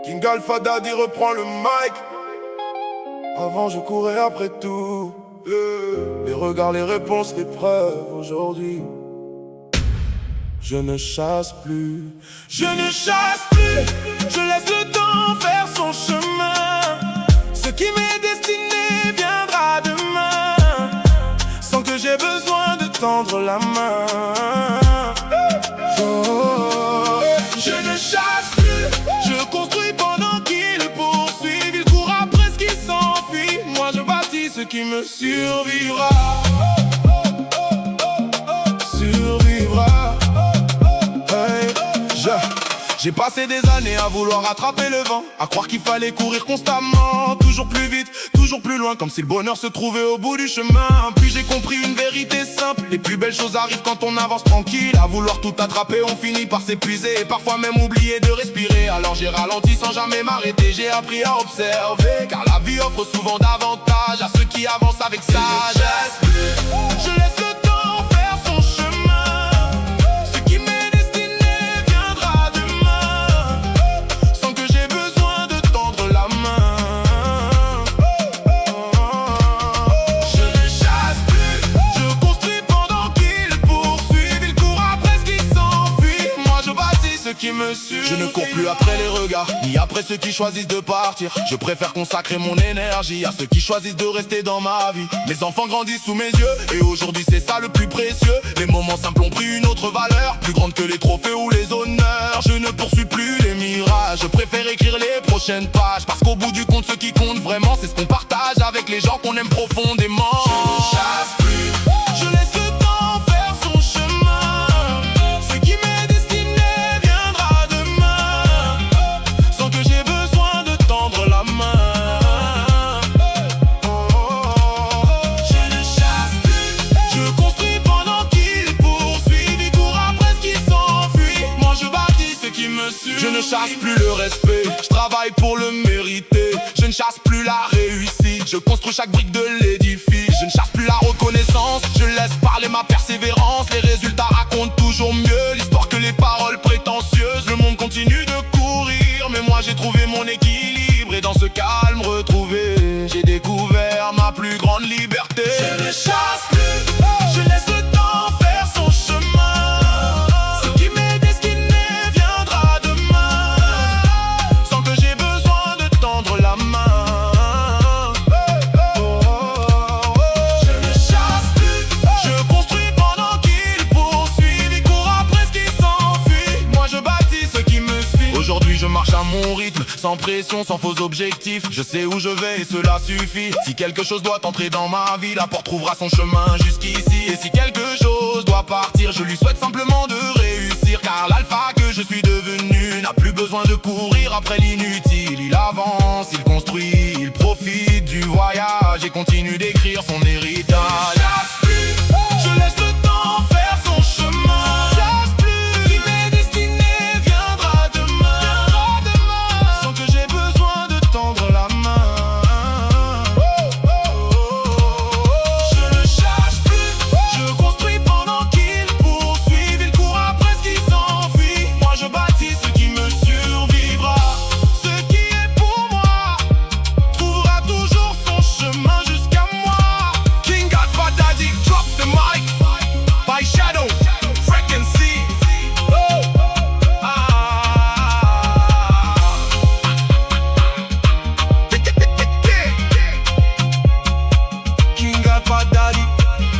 King Alpha Daddy reprend le mic. Avant je courais après tout, les regards, les réponses, les preuves. Aujourd'hui je ne chasse plus. Je ne chasse plus. Je laisse le temps faire son chemin. Ce qui m'est destiné viendra demain, sans que j'ai besoin de tendre la main. Oh, je ne chasse plus. Je construis pendant qu'il poursuit. Il court après ce qui s'enfuit. Moi je bâtis ce qui me survivra. Survivra. Hey, j'ai passé des années à vouloir attraper le vent, à croire qu'il fallait courir constamment, toujours plus vite, toujours plus loin, comme si le bonheur se trouvait au bout du chemin. Puis j'ai compris une vérité simple: les plus belles choses arrivent quand on avance tranquille. À vouloir tout attraper, on finit par s'épuiser et parfois même oublier de respirer. Alors j'ai ralenti sans jamais m'arrêter, j'ai appris à observer, car la vie offre souvent davantage à ceux qui avancent avec sagesse. Je laisse le temps faire son chemin. Ce qui m'est destiné viendra demain, sans que j'ai besoin de tendre la main. Je ne chasse plus. Je construis pendant qu'il poursuit. Il court après ce qui s'enfuit. Moi je bâtis ce qui me suit. Je ne cours plus après les regards, ni après ceux qui choisissent de partir. Je préfère consacrer mon énergie à ceux qui choisissent de rester dans ma vie. Mes enfants grandissent sous mes yeux, et aujourd'hui c'est ça le plus précieux. Les moments simples ont pris une autre valeur, plus grande que les trophées ou les honneurs. Je ne poursuis plus les mirages, je préfère écrire les prochaines pages, parce qu'au bout du compte ce qui compte vraiment, c'est ce qu'on partage avec les gens qu'on aime profondément. Je ne chasse plus. Je laisse le temps faire son chemin. Ce qui m'est destiné viendra demain, sans que j'ai besoin de tendre la main. Je ne chasse plus. Je construis pendant qu'il poursuit. Il court après ce qui s'enfuit. Moi je bâtis ce qui me suit. Je ne chasse plus le respect, je travaille pour le mériter. Je ne chasse plus la réussite, je construis chaque brique de l'édifice. Je ne chasse plus la reconnaissance, je laisse parler ma persévérance. Les résultats racontent toujours mieux l'histoire que les paroles prétentieuses. Le monde continue de courir, mais moi j'ai trouvé mon équilibre. Et dans ce calme retrouvé, j'ai découvert ma plus grande liberté. Je ne chasse plus. Je laisse le temps faire son chemin. Ce qui m'est destiné viendra demain, sans que j'ai besoin de tendre la main. Je ne chasse plus. Je construis pendant qu'il poursuit. Il court après ce qui s'enfuit. Moi je bâtis ce qui me suit. Aujourd'hui je marche à mon rythme, sans pression, sans faux objectifs. Je sais où je vais et cela suffit. Si quelque chose doit entrer dans ma vie, la porte trouvera son chemin jusqu'ici. Et si quelque chose doit partir, je lui souhaite simplement de réussir, car l'alpha que je suis devenu n'a plus besoin de courir après l'inutile. Il avance, il construit, il profite du voyage et continue d'écrire son héritage. Je chasse plus. Je laisse le temps faire son chemin. Je chasse plus. Ce qui m'est destiné viendra demain, sans que j'ai besoin de tendre la main. Je ne chasse plus. Je construis pendant qu'il poursuit. Il court après ce qui s'enfuit. Moi je bâtis ce qui me survivra. Ce qui est pour moi trouvera toujours son chemin jusqu'à moi. King Alpha Daddy, drop the mic. By Shadow, Frequency. King Alpha Daddy,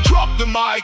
drop the mic.